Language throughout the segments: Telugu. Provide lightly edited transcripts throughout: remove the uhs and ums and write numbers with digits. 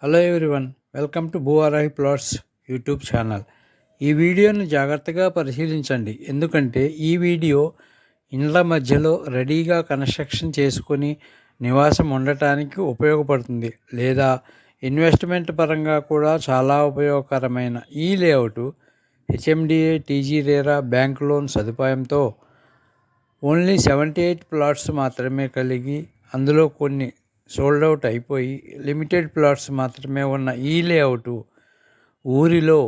Hello everyone, welcome to Bhuvarahi plots YouTube channel. ఈ వీడియోను జాగ్రత్తగా పరిశీలించండి, ఎందుకంటే ఈ వీడియో ఇండ్ల మధ్యలో రెడీగా కన్స్ట్రక్షన్ చేసుకొని నివాసం ఉండటానికి ఉపయోగపడుతుంది, లేదా ఇన్వెస్ట్మెంట్ పరంగా కూడా చాలా ఉపయోగకరమైన ఈ layout HMDA, TG RERA bank loan సదుపాయంతో ఓన్లీ 78 ప్లాట్స్ మాత్రమే కలిగి, అందులో కొన్ని సోల్డ్ అవుట్ అయిపోయి లిమిటెడ్ ప్లాట్స్ మాత్రమే ఉన్న ఈ లేఅవుట్ ఊరిలో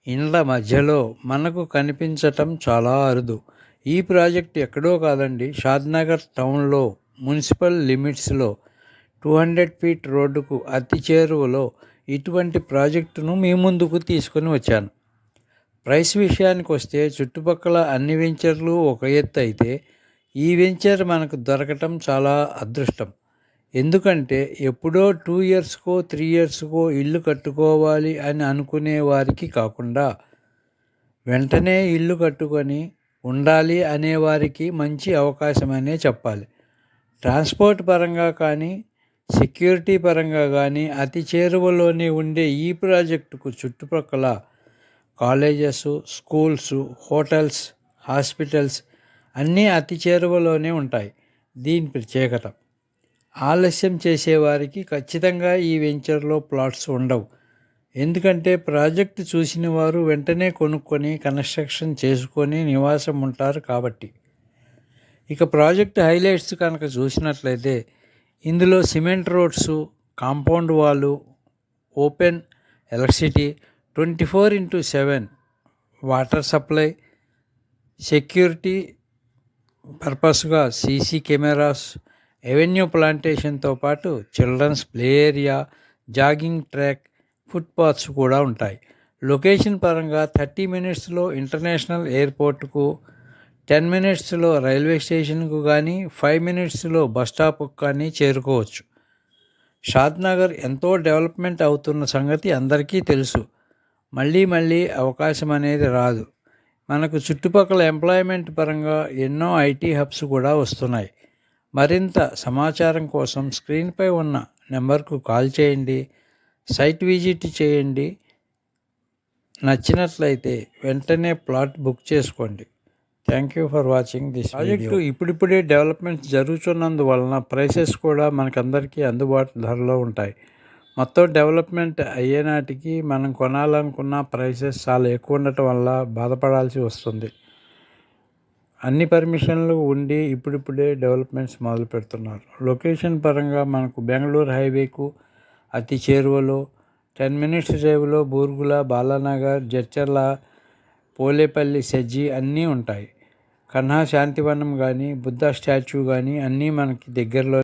ఇండ్ల మధ్యలో మనకు కనిపించటం చాలా అరుదు. ఈ ప్రాజెక్ట్ ఎక్కడో కాదండి, షాద్నగర్ టౌన్లో మున్సిపల్ లిమిట్స్లో 200 ఫీట్ రోడ్డుకు అతి చేరువలో ఇటువంటి ప్రాజెక్టును మీ ముందుకు తీసుకొని వచ్చాను. ప్రైస్ విషయానికి వస్తే చుట్టుపక్కల అన్ని వెంచర్లు ఒక ఎత్తు అయితే ఈ వెంచర్ మనకు దొరకటం చాలా అదృష్టం. ఎందుకంటే ఎప్పుడో 2 ఇయర్స్కో 3 ఇయర్స్కో ఇల్లు కట్టుకోవాలి అని అనుకునే వారికి కాకుండా వెంటనే ఇల్లు కట్టుకొని ఉండాలి అనేవారికి మంచి అవకాశమనే చెప్పాలి. ట్రాన్స్పోర్ట్ పరంగా కానీ, సెక్యూరిటీ పరంగా కానీ అతి చేరువలోనే ఉండే ఈ ప్రాజెక్టుకు చుట్టుపక్కల కాలేజెస్, స్కూల్స్, హోటల్స్, హాస్పిటల్స్ అన్నీ అతి చేరువలోనే ఉంటాయి. దీని ప్రత్యేకత. ఆలస్యం చేసేవారికి ఖచ్చితంగా ఈ వెంచర్లో ప్లాట్స్ ఉండవు, ఎందుకంటే ప్రాజెక్టు చూసిన వారు వెంటనే కొనుక్కొని కన్స్ట్రక్షన్ చేసుకొని నివాసం ఉంటారు కాబట్టి. ఇక ప్రాజెక్ట్ హైలైట్స్ కనుక చూసినట్లయితే ఇందులో cement roads, compound wall, open electricity, 24/7 water supply, security పర్పస్గా సీసీ కెమెరాస్, ఎవెన్యూ ప్లాంటేషన్తో పాటు children's play area, jogging track, footpaths కూడా ఉంటాయి. లొకేషన్ పరంగా 30 మినిట్స్లో ఇంటర్నేషనల్ ఎయిర్పోర్టుకు, 10 మినిట్స్లో రైల్వే స్టేషన్కు కానీ, 5 మినిట్స్లో బస్ స్టాప్కు కానీ చేరుకోవచ్చు. షాద్నగర్ ఎంతో డెవలప్మెంట్ అవుతున్న సంగతి అందరికీ తెలుసు. మళ్ళీ అవకాశం అనేది రాదు. మనకు చుట్టుపక్కల ఎంప్లాయ్మెంట్ పరంగా ఎన్నో ఐటీ హబ్స్ కూడా వస్తున్నాయి. మరింత సమాచారం కోసం స్క్రీన్పై ఉన్న నెంబర్కు కాల్ చేయండి, సైట్ విజిట్ చేయండి. నచ్చినట్లయితే వెంటనే ప్లాట్ బుక్ చేసుకోండి. Thank you for watching this project. ఇప్పుడిప్పుడే డెవలప్మెంట్ జరుగుతున్నందువలన ప్రైసెస్ కూడా మనకందరికీ అందుబాటు ధరలో ఉంటాయి. మొత్తం డెవలప్మెంట్ అయ్యేనాటికి మనం కొనాలనుకున్న ప్రైసెస్ చాలా ఎక్కువ ఉండటం వల్ల బాధపడాల్సి వస్తుంది. అన్ని పర్మిషన్లు ఉండి ఇప్పుడిప్పుడే డెవలప్మెంట్స్ మొదలు పెడుతున్నారు. లొకేషన్ పరంగా మనకు బెంగళూరు హైవేకు అతి చేరువలో, 10 మినిట్స్ డ్రైవ్లో బూర్గుల, బాలానగర్, జడ్చర్ల, పోలేపల్లి, సెజ్జి అన్నీ ఉంటాయి. కన్హా శాంతివనం కానీ, బుద్ధ స్టాచ్యూ కానీ అన్నీ మనకి దగ్గరలో